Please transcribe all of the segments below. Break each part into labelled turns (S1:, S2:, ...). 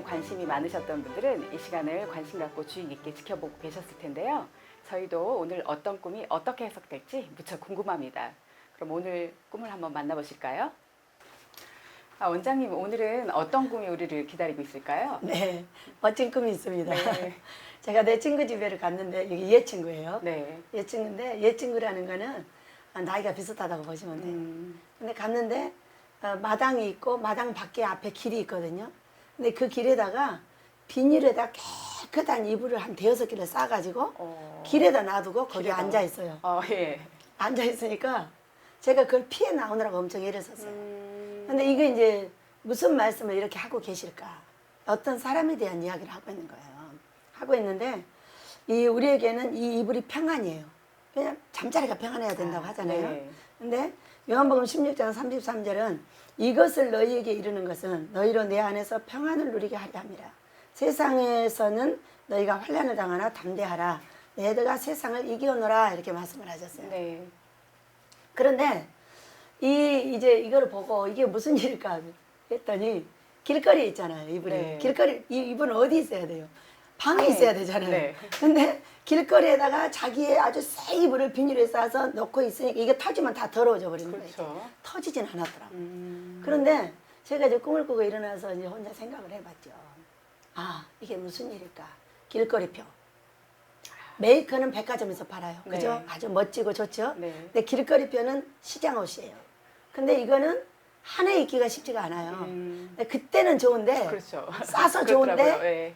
S1: 관심이 많으셨던 분들은 이 시간을 관심 갖고 주의 깊게 지켜보고 계셨을 텐데요. 저희도 오늘 어떤 꿈이 어떻게 해석될지 무척 궁금합니다. 그럼 오늘 꿈을 한번 만나보실까요? 원장님, 오늘은 어떤 꿈이 우리를 기다리고 있을까요?
S2: 네, 멋진 꿈이 있습니다.
S1: 네.
S2: 제가 내 친구 집에 갔는데, 이게 얘 친구예요.
S1: 네.
S2: 얘 친구인데, 얘 친구라는 거는 나이가 비슷하다고 보시면 돼요. 근데 갔는데, 마당이 있고, 마당 밖에 앞에 길이 있거든요. 근데 그 길에다가 비닐에다 깨끗한 이불을 한 대여섯 개를 싸가지고, 길에다 놔두고 거기
S1: 길에다가?
S2: 앉아 있어요.
S1: 예.
S2: 앉아 있으니까 제가 그걸 피해 나오느라고 엄청 애를 썼어요. 근데 이게 이제 무슨 말씀을 이렇게 하고 계실까? 어떤 사람에 대한 이야기를 하고 있는 거예요. 하고 있는데 우리에게는 이 이불이 평안이에요. 그냥 잠자리가 평안해야 된다고 하잖아요.
S1: 네.
S2: 근데 요한복음 16장 33절은 이것을 너희에게 이르는 것은 너희로 내 안에서 평안을 누리게 하려 함이라. 세상에서는 너희가 환난을 당하나 담대하라. 너희가 세상을 이겨오너라 이렇게 말씀을 하셨어요.
S1: 네.
S2: 그런데 이제 이걸 보고 이게 무슨 일일까 했더니 길거리에 있잖아요, 이불이.
S1: 네.
S2: 길거리, 이불은 어디 있어야 돼요? 방에
S1: 방에.
S2: 있어야 되잖아요.
S1: 네.
S2: 근데 길거리에다가 자기의 아주 새 이불을 비닐에 싸서 놓고 있으니까 이게 터지면 다 더러워져 버리는 거예요.
S1: 그렇죠.
S2: 터지진 않았더라고요. 그런데 제가 이제 꿈을 꾸고 일어나서 이제 혼자 생각을 해봤죠. 아, 이게 무슨 일일까? 길거리표. 메이커는 백화점에서 팔아요. 그죠?
S1: 네.
S2: 아주 멋지고 좋죠?
S1: 네.
S2: 근데 길거리표는 시장 옷이에요. 근데 이거는 한 해 입기가 쉽지가 않아요. 근데 그때는 좋은데,
S1: 그렇죠.
S2: 싸서
S1: 그렇더라고요.
S2: 좋은데,
S1: 예.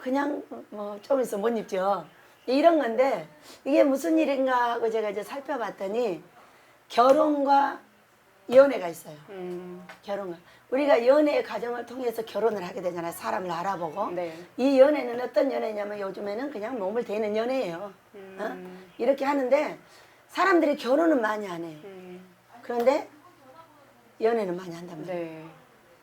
S2: 그냥 뭐 좀 있으면 못 입죠. 이런 건데, 이게 무슨 일인가 하고 제가 이제 살펴봤더니, 결혼과 연애가 있어요. 결혼과. 우리가 연애의 과정을 통해서 결혼을 하게 되잖아요. 사람을 알아보고.
S1: 네.
S2: 이 연애는 어떤 연애냐면 요즘에는 그냥 몸을 대는 연애예요. 이렇게 하는데 사람들이 결혼은 많이 안 해요. 그런데 연애는 많이 한단 말이에요.
S1: 네.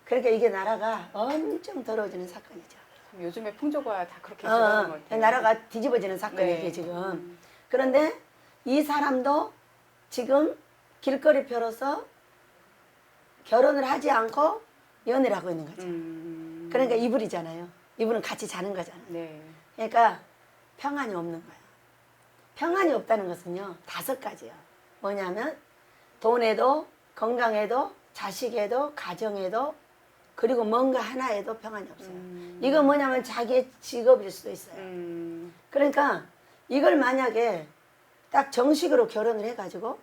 S2: 그러니까 이게 나라가 엄청 더러워지는 사건이죠.
S1: 요즘에 풍조가 다 그렇게 지나는 것 같아요.
S2: 나라가 뒤집어지는 사건이에요,
S1: 네.
S2: 이게 지금. 그런데 이 사람도 지금 길거리표로서 결혼을 하지 않고 연애를 하고 있는 거죠. 그러니까 이불이잖아요. 이불은 같이 자는 거잖아요.
S1: 네.
S2: 그러니까 평안이 없는 거예요. 평안이 없다는 것은요, 5가지예요. 뭐냐면 돈에도 건강에도 자식에도 가정에도 그리고 뭔가 하나에도 평안이 없어요. 이거 뭐냐면 자기의 직업일 수도 있어요. 그러니까 이걸 만약에 딱 정식으로 결혼을 해가지고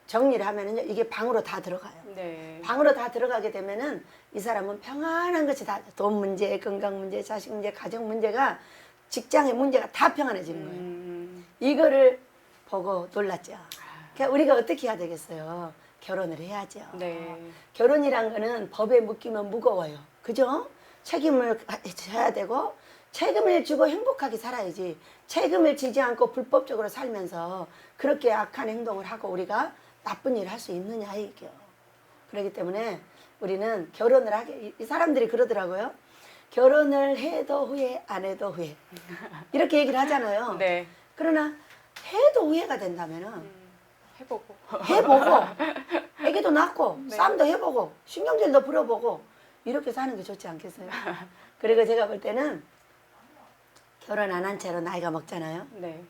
S2: 정리를 하면은요, 이게 방으로 다 들어가요.
S1: 네.
S2: 방으로 다 들어가게 되면은 이 사람은 평안한 것이 다 돈 문제, 건강 문제, 자식 문제, 가정 문제가 직장의 문제가 다 평안해지는 거예요. 이거를 보고 놀랐죠. 그러니까 우리가 어떻게 해야 되겠어요? 결혼을 해야죠.
S1: 네.
S2: 결혼이란 거는 법에 묶이면 무거워요. 그죠? 책임을 져야 되고 책임을 지고 행복하게 살아야지. 책임을 지지 않고 불법적으로 살면서 그렇게 악한 행동을 하고 우리가 나쁜 일을 할 수 있느냐 이게요. 그렇기 때문에 우리는 결혼을 하게, 이 사람들이 그러더라고요. 결혼을 해도 후회, 안 해도 후회. 이렇게 얘기를 하잖아요.
S1: 네.
S2: 그러나 해도 후회가 된다면은
S1: 해보고.
S2: 해보고 애기도 낳고
S1: 네.
S2: 싸움도 해보고 신경질도 부려보고 이렇게 사는 게 좋지 않겠어요? 그리고 제가 볼 때는 결혼 안 한 채로 나이가 먹잖아요.
S1: 네.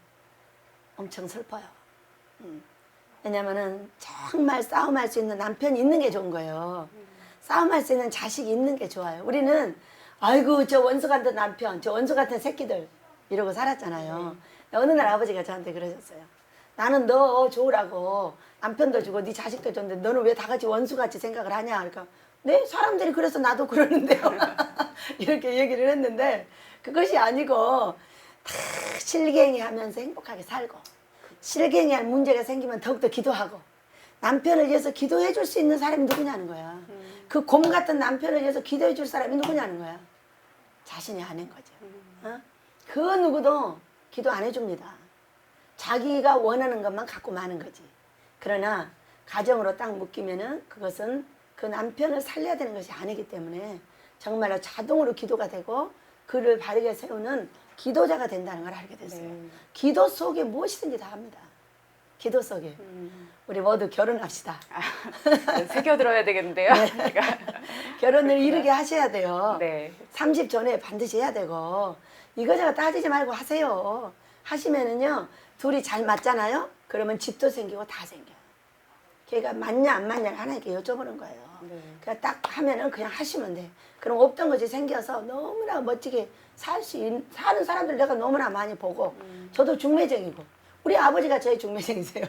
S2: 엄청 슬퍼요. 왜냐면은 정말 싸움할 수 있는 남편이 있는 게 좋은 거예요. 싸움할 수 있는 자식이 있는 게 좋아요. 우리는 아이고 저 원수 같은 남편, 저 원수 같은 새끼들 이러고 살았잖아요. 어느 날 아버지가 저한테 그러셨어요. 나는 너 좋으라고 남편도 주고 네 자식도 줬는데 너는 왜 다 같이 원수같이 생각을 하냐. 그러니까 네 사람들이 그래서 나도 그러는데요. 이렇게 얘기를 했는데 그것이 아니고 다 실갱이 하면서 행복하게 살고 실갱이 할 문제가 생기면 더욱더 기도하고 남편을 위해서 기도해 줄 수 있는 사람이 누구냐는 거야. 그 곰 같은 남편을 위해서 기도해 줄 사람이 누구냐는 거야. 자신이 아닌 거죠. 그 누구도 기도 안 해줍니다. 자기가 원하는 것만 갖고 마는 거지. 그러나 가정으로 딱 묶이면은 그것은 그 남편을 살려야 되는 것이 아니기 때문에 정말로 자동으로 기도가 되고 그를 바르게 세우는 기도자가 된다는 걸 알게 됐어요.
S1: 네.
S2: 기도 속에 무엇이든지 다 합니다. 기도 속에 우리 모두 결혼합시다.
S1: 새겨들어야 되겠는데요. 제가.
S2: 결혼을 이르게 하셔야 돼요.
S1: 네.
S2: 30 전에 반드시 해야 되고 이거저거 따지지 말고 하세요. 하시면은요 둘이 잘 맞잖아요. 그러면 집도 생기고 다 생겨요. 걔가 맞냐 안 맞냐를 하나님께 여쭤보는 거예요.
S1: 네.
S2: 그냥 딱 하면은 그냥 하시면 돼. 그럼 없던 것이 생겨서 너무나 멋지게 사는 사람들 내가 너무나 많이 보고 저도 중매쟁이고 우리 아버지가 저희 중매쟁이세요.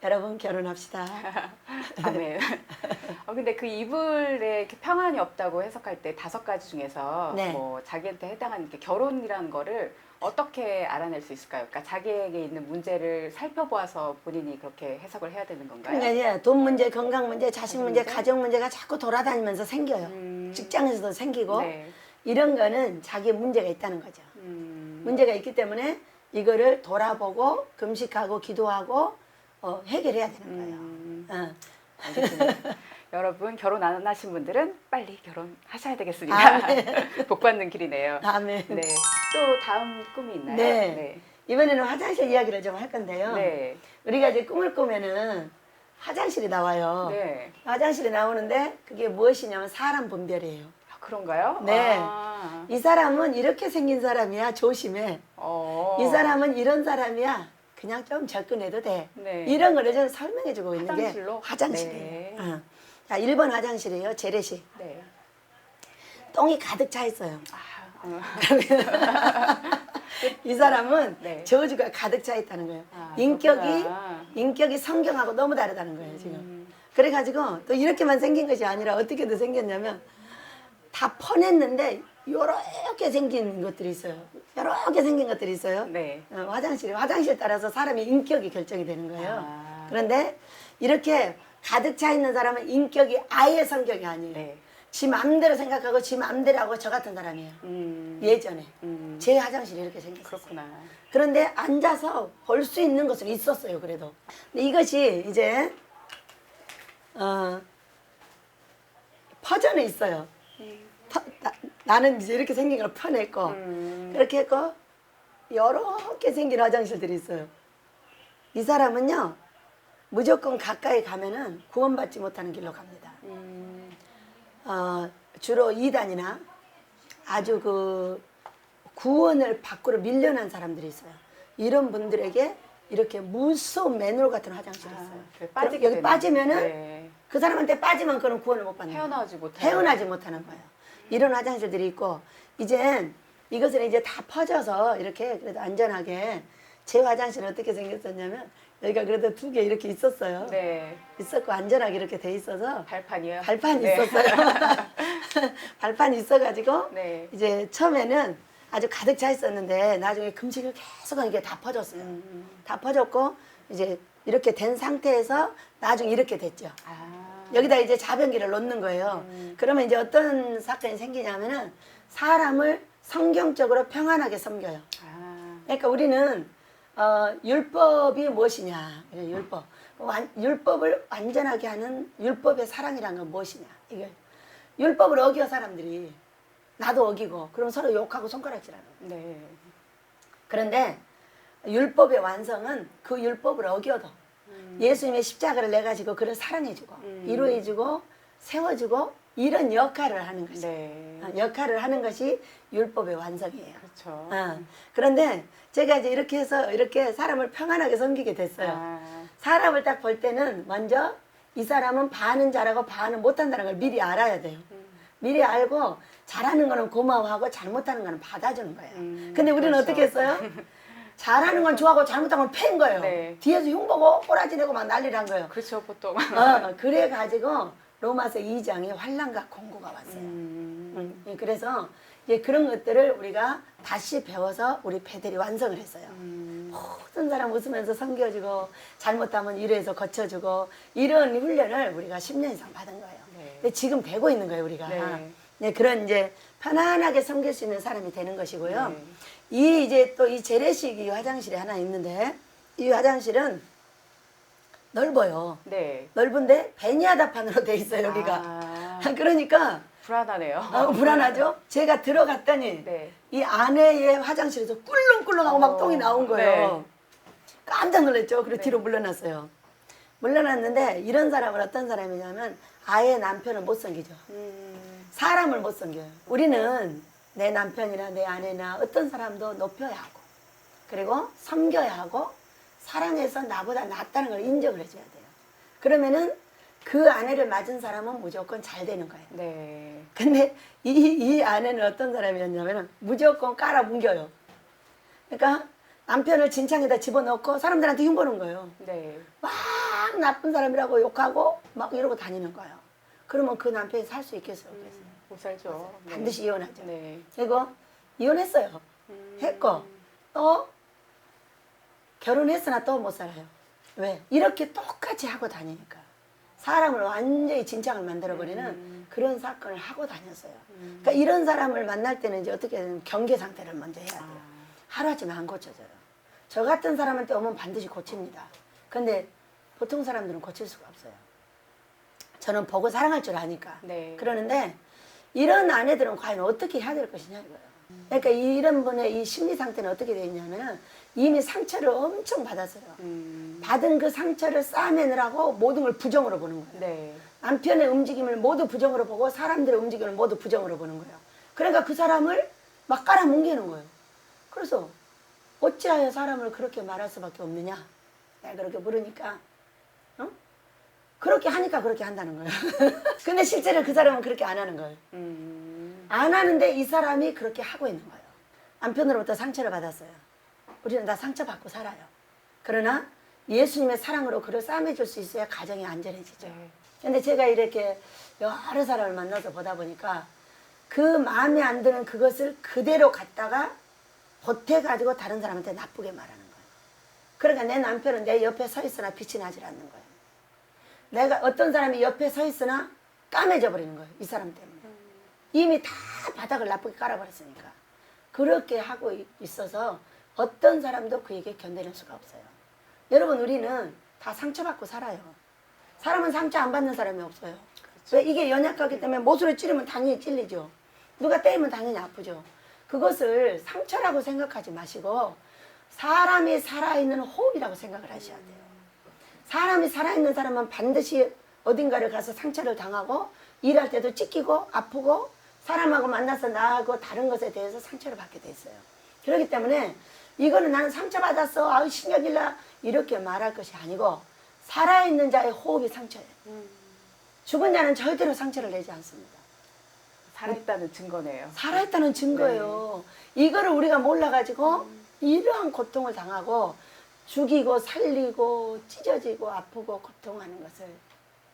S2: 여러분 결혼합시다.
S1: 아멘. 근데 그 이불에 이렇게 평안이 없다고 해석할 때 5가지 중에서
S2: 네.
S1: 뭐 자기한테 해당하는 이렇게 결혼이라는 거를 어떻게 알아낼 수 있을까요? 그러니까 자기에게 있는 문제를 살펴보아서 본인이 그렇게 해석을 해야 되는 건가요?
S2: 그러니까 이제 돈 문제, 건강 문제, 자식 문제,
S1: 문제?
S2: 가정 문제가 자꾸 돌아다니면서 생겨요. 직장에서도 생기고
S1: 네.
S2: 이런 거는 자기 문제가 있다는 거죠.
S1: 음,
S2: 문제가 있기 때문에 이거를 돌아보고 금식하고 기도하고 해결해야 되는 거예요.
S1: 알겠습니다. 여러분 결혼 안 하신 분들은 빨리 결혼하셔야 되겠습니다.
S2: 아멘.
S1: 복 받는 길이네요.
S2: 다음에
S1: 네. 또 다음 꿈이 있나요?
S2: 네. 이번에는 화장실 이야기를 좀 할 건데요.
S1: 네.
S2: 우리가 이제 꿈을 꾸면은 화장실이 나와요.
S1: 네.
S2: 화장실이 나오는데 그게 무엇이냐면 사람 분별이에요.
S1: 아, 그런가요?
S2: 네.
S1: 아.
S2: 이 사람은 이렇게 생긴 사람이야. 조심해. 이 사람은 이런 사람이야. 그냥 좀 접근해도 돼.
S1: 네.
S2: 이런 거를 좀 설명해 주고 있는
S1: 화장실로?
S2: 게 화장실이에요.
S1: 네.
S2: 자, 1번 화장실이에요. 재래식.
S1: 네.
S2: 똥이 가득 차 있어요.
S1: 아,
S2: 이 사람은
S1: 네.
S2: 저주가 가득 차 있다는 거예요.
S1: 아,
S2: 인격이
S1: 그렇구나.
S2: 인격이 성경하고 너무 다르다는 거예요, 지금. 그래가지고 또 이렇게만 생긴 것이 아니라 어떻게도 생겼냐면 다 퍼냈는데 요렇게 생긴 것들이 있어요. 요렇게 생긴 것들이 있어요.
S1: 네.
S2: 화장실 따라서 사람의 인격이 결정이 되는 거예요.
S1: 아.
S2: 그런데 이렇게 가득 차 있는 사람은 인격이 아예 성격이 아니에요.
S1: 네.
S2: 지 맘대로 생각하고 지 맘대로 하고 저 같은 사람이에요. 예전에 제 화장실이 이렇게 생겼어요.
S1: 그렇구나.
S2: 그런데 앉아서 볼 수 있는 것은 있었어요. 그래도 근데 이것이 이제 퍼전에 있어요. 나는 이제 이렇게 생긴 걸 퍼냈고 그렇게 했고 이렇게 생긴 화장실들이 있어요. 이 사람은요 무조건 가까이 가면은 구원받지 못하는 길로 갑니다. 주로 이단이나 아주 그 구원을 밖으로 밀려난 사람들이 있어요. 이런 분들에게 이렇게 무서운 맨홀 같은 화장실이 있어요.
S1: 그래,
S2: 그럼
S1: 빠지게
S2: 여기
S1: 되는.
S2: 빠지면은
S1: 네.
S2: 그 사람한테 빠지면 그런 구원을 못 받는 거예요.
S1: 헤어나오지 못하는
S2: 못하는 거예요. 이런 화장실들이 있고 이젠 이것을 이제 다 퍼져서 이렇게 그래도 안전하게 제 화장실은 어떻게 생겼었냐면 여기가 그래도 2개 이렇게 있었어요.
S1: 네.
S2: 있었고 안전하게 이렇게 돼 있어서
S1: 발판이요?
S2: 발판이
S1: 네.
S2: 있었어요. 발판이 있어가지고
S1: 네.
S2: 이제 처음에는 아주 가득 차 있었는데 나중에 금식을 계속 이게 다 퍼졌어요. 다 퍼졌고 이제 이렇게 된 상태에서 나중에 이렇게 됐죠.
S1: 아.
S2: 여기다 이제 자변기를 놓는 거예요. 그러면 이제 어떤 사건이 생기냐면은 사람을 성경적으로 평안하게 섬겨요.
S1: 아.
S2: 그러니까 우리는 율법이 무엇이냐? 율법. 율법을 완전하게 하는 율법의 사랑이란 건 무엇이냐? 이게 율법을 어겨 사람들이 나도 어기고 그럼 서로 욕하고 손가락질하는 거예요.
S1: 네.
S2: 그런데 율법의 완성은 그 율법을 어겨도 예수님의 십자가를 내 가지고 그를 사랑해주고 이루어주고 세워주고 이런 역할을 하는 것이
S1: 네.
S2: 역할을 하는 것이 율법의 완성이에요.
S1: 그렇죠.
S2: 그런데 제가 이제 이렇게 해서 이렇게 사람을 평안하게 섬기게 됐어요.
S1: 아.
S2: 사람을 딱 볼 때는 먼저 이 사람은 반은 잘하고 반은 못한다는 걸 미리 알아야 돼요. 미리 알고 잘하는 거는 고마워하고 잘못하는 거는 받아주는 거예요. 근데 우리는
S1: 그렇죠.
S2: 어떻게 했어요? 잘하는 건 좋아하고 잘못한 건 팬 거예요.
S1: 네.
S2: 뒤에서 흉보고 꼬라지 내고 막 난리를 한 거예요.
S1: 그렇죠, 보통.
S2: 그래가지고 로마서 2장에 환난과 공고가 왔어요. 그래서 이제 그런 것들을 우리가 다시 배워서 우리 패들이 완성을 했어요. 모든 사람 웃으면서 섬겨주고 잘못하면 위로해서 거쳐주고 이런 훈련을 우리가 10년 이상 받은 거예요.
S1: 네.
S2: 근데 지금 배고 있는 거예요, 우리가.
S1: 네.
S2: 네, 그런 이제 편안하게 섬길 수 있는 사람이 되는 것이고요.
S1: 네.
S2: 이 이제 또 이 재래식 이 화장실이 하나 있는데 이 화장실은 넓어요.
S1: 네.
S2: 넓은데 베니아다판으로 돼 있어요, 여기가.
S1: 아.
S2: 그러니까
S1: 불안하네요.
S2: 불안하죠? 제가 들어갔더니
S1: 네.
S2: 이 안에의 화장실에서 꿀렁꿀렁하고 막 똥이 나온 거예요. 깜짝 놀랐죠. 그리고
S1: 네.
S2: 뒤로 물러났어요. 물러났는데 이런 사람은 어떤 사람이냐면 아예 남편을 못 섬기죠. 사람을 못 섬겨요. 우리는 내 남편이나 내 아내나 어떤 사람도 높여야 하고 그리고 섬겨야 하고 사랑해서 나보다 낫다는 걸 인정을 해줘야 돼요. 그러면은 그 아내를 맞은 사람은 무조건 잘 되는 거예요.
S1: 네.
S2: 근데 이 아내는 어떤 사람이었냐면 무조건 깔아뭉겨요. 그러니까 남편을 진창에다 집어넣고 사람들한테 흉보는 거예요.
S1: 네.
S2: 막 나쁜 사람이라고 욕하고 막 이러고 다니는 거예요. 그러면 그 남편이 살 수 있겠어요? 없겠어요?
S1: 못 살죠. 네.
S2: 반드시 이혼하죠.
S1: 네.
S2: 그리고 이혼했어요. 했고 또 결혼했으나 또 못 살아요. 왜? 이렇게 똑같이 하고 다니니까. 사람을 완전히 진창을 만들어버리는 그런 사건을 하고 다녔어요. 그러니까 이런 사람을 만날 때는 이제 어떻게든 경계 상태를 먼저 해야 돼요. 하루아침에 안 고쳐져요. 저 같은 사람한테 오면 반드시 고칩니다. 근데 보통 사람들은 고칠 수가 없어요. 저는 보고 사랑할 줄 아니까.
S1: 네.
S2: 그러는데 이런 아내들은 과연 어떻게 해야 될 것이냐 이거예요. 그러니까 이런 분의 이 심리 상태는 어떻게 되어 있냐면 이미 상처를 엄청 받았어요. 받은 그 상처를 싸매느라고 모든 걸 부정으로 보는 거예요.
S1: 네.
S2: 남편의 움직임을 모두 부정으로 보고 사람들의 움직임을 모두 부정으로 보는 거예요. 그러니까 그 사람을 막 깔아뭉개는 거예요. 그래서 어찌하여 사람을 그렇게 말할 수밖에 없느냐? 내가 그렇게 물으니까 어? 그렇게 하니까 그렇게 한다는 거예요. 근데 실제로 그 사람은 그렇게 안 하는 거예요. 안 하는데 이 사람이 그렇게 하고 있는 거예요. 남편으로부터 상처를 받았어요. 우리는 다 상처받고 살아요. 그러나 예수님의 사랑으로 그를 싸매줄 수 있어야 가정이 안전해지죠.
S1: 네.
S2: 근데 제가 이렇게 여러 사람을 만나서 보다 보니까 그 마음에 안 드는 그것을 그대로 갖다가 보태가지고 다른 사람한테 나쁘게 말하는 거예요. 그러니까 내 남편은 내 옆에 서 있으나 빛이 나질 않는 거예요. 내가 어떤 사람이 옆에 서 있으나 까매져 버리는 거예요. 이 사람 때문에. 이미 다 바닥을 나쁘게 깔아버렸으니까. 그렇게 하고 있어서 어떤 사람도 그에게 견디는 수가 없어요. 여러분 우리는 다 상처받고 살아요. 사람은 상처 안 받는 사람이 없어요. 왜? 이게 연약하기 때문에 못으로 찌르면 당연히 찔리죠. 누가 때리면 당연히 아프죠. 그것을 상처라고 생각하지 마시고 사람이 살아있는 호흡이라고 생각을 하셔야 돼요. 사람이 살아있는 사람은 반드시 어딘가를 가서 상처를 당하고 일할 때도 찢기고 아프고 사람하고 만나서 나하고 다른 것에 대해서 상처를 받게 돼 있어요. 그렇기 때문에 이거는 나는 상처받았어. 아우 신경질나. 이렇게 말할 것이 아니고 살아있는 자의 호흡이 상처예요. 죽은 자는 절대로 상처를 내지 않습니다.
S1: 살아있다는 증거네요.
S2: 살아있다는 증거예요. 이거를 우리가 몰라가지고 이러한 고통을 당하고 죽이고 살리고 찢어지고 아프고 고통하는 것을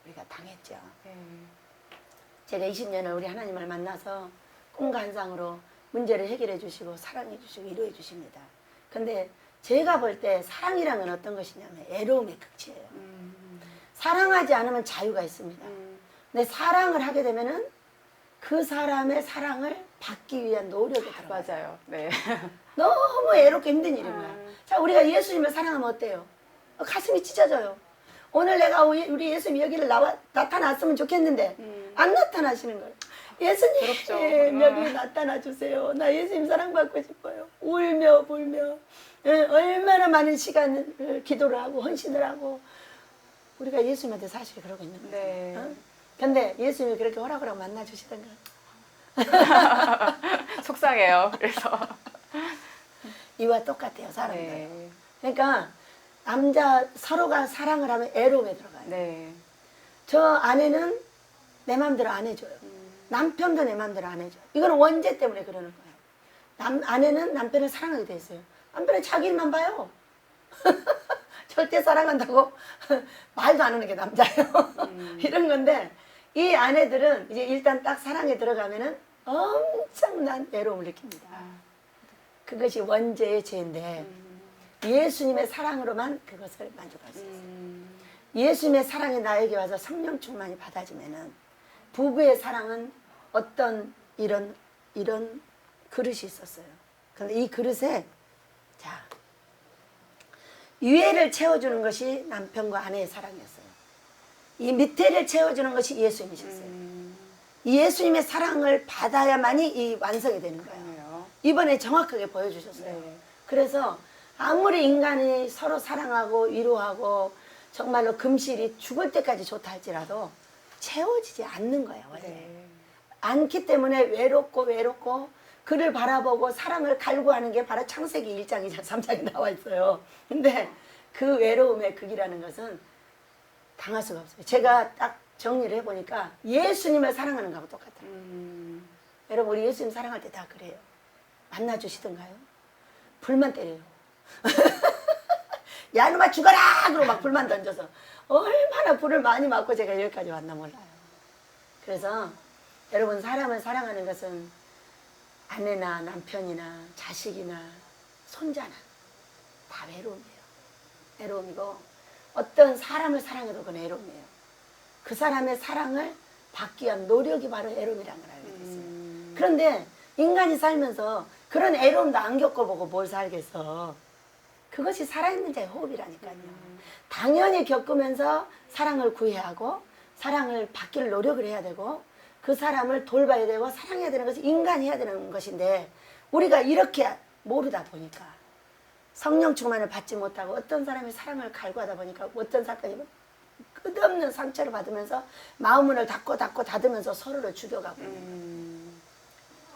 S2: 우리가 당했죠.
S1: 네.
S2: 제가 20년을 우리 하나님을 만나서 꿈과 환상으로 문제를 해결해 주시고 사랑해 주시고 위로해 주십니다. 근데 제가 볼 때 사랑이란 건 어떤 것이냐면 애로움의 극치예요. 사랑하지 않으면 자유가 있습니다. 근데 사랑을 하게 되면은 그 사람의 사랑을 받기 위한 노력이 들어가요.
S1: 맞아요. 네.
S2: 너무 애롭게 힘든 일인 거야. 자, 우리가 예수님을 사랑하면 어때요? 가슴이 찢어져요. 오늘 내가 우리 예수님 여기를 나타났으면 좋겠는데 안 나타나시는 거예요. 예수님
S1: 부럽죠.
S2: 여기 나타나 주세요. 나 예수님 사랑받고 싶어요. 울며 불며 얼마나 많은 시간을 기도를 하고 헌신을 하고 우리가 예수님한테 사실 그러고 있는 거예요.
S1: 네.
S2: 근데 예수님이 그렇게 허락을 하고 만나 주시던가.
S1: 속상해요. 그래서.
S2: 이와 똑같아요, 사람들.
S1: 네.
S2: 그러니까 남자 서로가 사랑을 하면 애로움에 들어가요.
S1: 네.
S2: 저 아내는 내 마음대로 안 해줘요. 남편도 내 마음대로 안 해줘요. 이거는 원죄 때문에 그러는 거예요. 아내는 남편을 사랑하게 돼 있어요. 남편은 자기 일만 봐요. 절대 사랑한다고 말도 안 하는 게 남자예요. 이런 건데 이 아내들은 이제 일단 딱 사랑에 들어가면은 엄청난 외로움을 느낍니다. 그것이 원죄의 죄인데 예수님의 사랑으로만 그것을 만족할 수 있어요. 예수님의 사랑이 나에게 와서 성령 충만이 받아지면은 부부의 사랑은 어떤 이런 그릇이 있었어요. 근데 이 그릇에 자 위에를 채워주는 것이 남편과 아내의 사랑이었어요. 이 밑에를 채워주는 것이 예수님이셨어요. 이 예수님의 사랑을 받아야만이 이 완성이 되는 거예요.
S1: 그러네요.
S2: 이번에 정확하게 보여주셨어요.
S1: 네.
S2: 그래서 아무리 인간이 서로 사랑하고 위로하고 정말로 금실이 죽을 때까지 좋다 할지라도 채워지지 않는 거예요. 원래.
S1: 네.
S2: 않기 때문에 외롭고 그를 바라보고 사랑을 갈구하는 게 바로 창세기 1장, 2장, 3장에 나와 있어요. 근데 그 외로움의 극이라는 것은 당할 수가 없어요. 제가 딱 정리를 해보니까 예수님을 사랑하는 거하고 똑같아요. 여러분 우리 예수님 사랑할 때 다 그래요. 만나주시던가요? 불만 때려요. 야 이놈아 죽어라! 그러고 막 불만 던져서 얼마나 불을 많이 맞고 제가 여기까지 왔나 몰라요. 그래서 여러분 사람을 사랑하는 것은 아내나 남편이나 자식이나 손자나 다 외로움이에요. 외로움이고 어떤 사람을 사랑해도 그건 외로움이에요. 그 사람의 사랑을 받기 위한 노력이 바로 외로움이라는 걸 알게 됐어요. 그런데 인간이 살면서 그런 애로움도 안 겪어보고 뭘 살겠어. 그것이 살아있는 자의 호흡이라니까요. 당연히 겪으면서 사랑을 구해야 하고 사랑을 받기를 노력을 해야 되고 그 사람을 돌봐야 되고 사랑해야 되는 것이 인간이 해야 되는 것인데 우리가 이렇게 모르다 보니까 성령 충만을 받지 못하고 어떤 사람의 사랑을 갈구하다 보니까 어떤 사건이 끝없는 상처를 받으면서 마음문을 닫고 닫으면서 서로를 죽여가고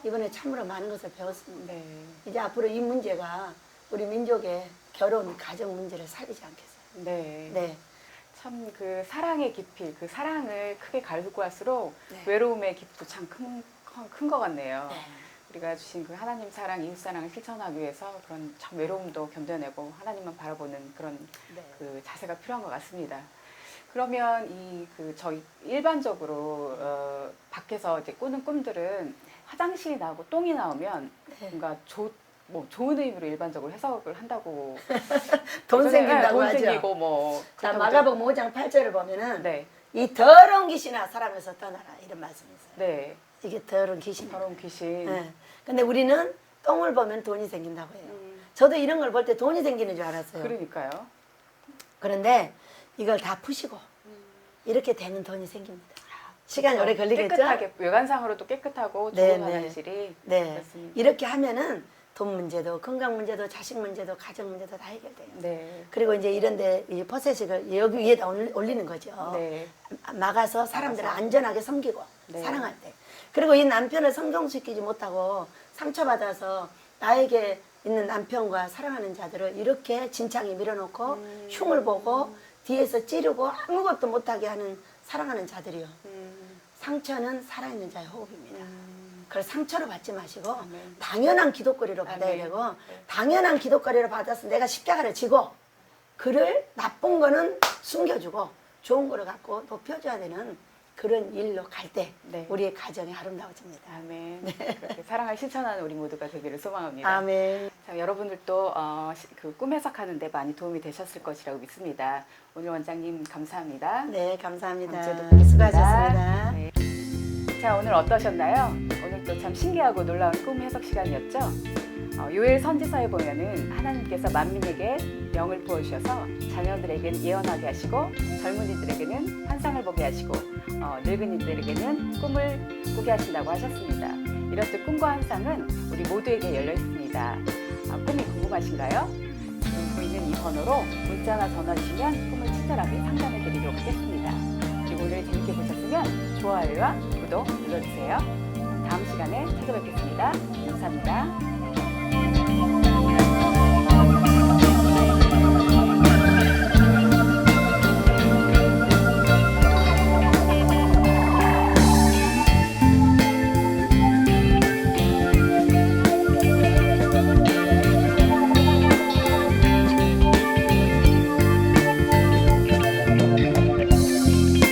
S2: 이번에 참으로 많은 것을 배웠습니다.
S1: 네.
S2: 이제 앞으로 이 문제가 우리 민족의 결혼, 가정 문제를 살리지 않겠어요.
S1: 네.
S2: 네.
S1: 참 그 사랑의 깊이, 그 사랑을 크게 갈구할수록
S2: 네.
S1: 외로움의 깊이도 참 큰 것 같네요.
S2: 네.
S1: 우리가 주신 그 하나님 사랑, 이웃 사랑을 실천하기 위해서 그런 참 외로움도 견뎌내고 하나님만 바라보는 그런
S2: 네.
S1: 그 자세가 필요한 것 같습니다. 그러면 저희 일반적으로 밖에서 이제 꾸는 꿈들은 화장실이 나오고 똥이 나오면
S2: 네.
S1: 뭔가 좋은 의미로 일반적으로 해석을 한다고
S2: 돈 생긴다고
S1: 돈
S2: 하죠.
S1: 생기고 뭐
S2: 자,
S1: 그렇다고
S2: 마가복음 5장 8절을 보면은
S1: 네,
S2: 이 더러운 귀신아 사람에서 떠나라 이런 말씀이 있어요.
S1: 네,
S2: 이게 더러운 귀신입니다.
S1: 더러운 귀신.
S2: 네. 근데 우리는 똥을 보면 돈이 생긴다고 해요. 저도 이런 걸 볼 때 돈이 생기는 줄 알았어요.
S1: 그러니까요.
S2: 그런데 이걸 다 푸시고 이렇게 되는 돈이 생깁니다. 시간이 오래 걸리겠죠?
S1: 깨끗하게 외관상으로도 깨끗하고
S2: 네,
S1: 좋은
S2: 네.
S1: 화장실이
S2: 네.
S1: 그렇습니다.
S2: 이렇게 하면은 돈 문제도 건강 문제도 자식 문제도 가정 문제도 다 해결돼요.
S1: 네,
S2: 그리고 이제 이런데 이 퍼셋식을 여기 위에다 올리는 거죠.
S1: 네,
S2: 막아서 사람들을
S1: 막아서.
S2: 안전하게 섬기고
S1: 네.
S2: 사랑할 때. 그리고 이 남편을 성경시키지 못하고 상처받아서 나에게 있는 남편과 사랑하는 자들을 이렇게 진창에 밀어놓고 흉을 보고 뒤에서 찌르고 아무것도 못하게 하는 사랑하는 자들이요. 상처는 살아있는 자의 호흡입니다. 그걸 상처로 받지 마시고
S1: 아멘.
S2: 당연한 기도거리로 받아야
S1: 아멘.
S2: 되고
S1: 네.
S2: 당연한 기도거리로 받아서 내가 십자가를 지고 그를 나쁜 거는 숨겨주고 좋은 거를 갖고 높여줘야 되는 그런 일로 갈 때
S1: 네.
S2: 우리의 가정이 아름다워집니다.
S1: 아멘. 그렇게 사랑을 실천하는 우리 모두가 되기를 소망합니다.
S2: 아멘.
S1: 자, 여러분들도 그 꿈 해석하는데 많이 도움이 되셨을 것이라고 믿습니다. 오늘 원장님 감사합니다.
S2: 네, 감사합니다.
S1: 다음 주에 또 뵙겠습니다.
S2: 수고하셨습니다.
S1: 네. 자, 오늘 어떠셨나요? 오늘 또 참 신기하고 놀라운 꿈 해석 시간이었죠? 요엘 선지서에 보면은 하나님께서 만민에게 명을 부어주셔서 자녀들에게는 예언하게 하시고 젊은이들에게는 환상을 보게 하시고 늙은이들에게는 꿈을 꾸게 하신다고 하셨습니다. 이렇듯 꿈과 환상은 우리 모두에게 열려 있습니다. 꿈이 궁금하신가요? 지금 보이는 이 번호로 문자나 전화 주시면 꿈을 친절하게 상담해 드리도록 하겠습니다. 그리고 오늘 재밌게 보셨으면 좋아요와 구독 눌러주세요. 다음 시간에 찾아뵙겠습니다. 감사합니다.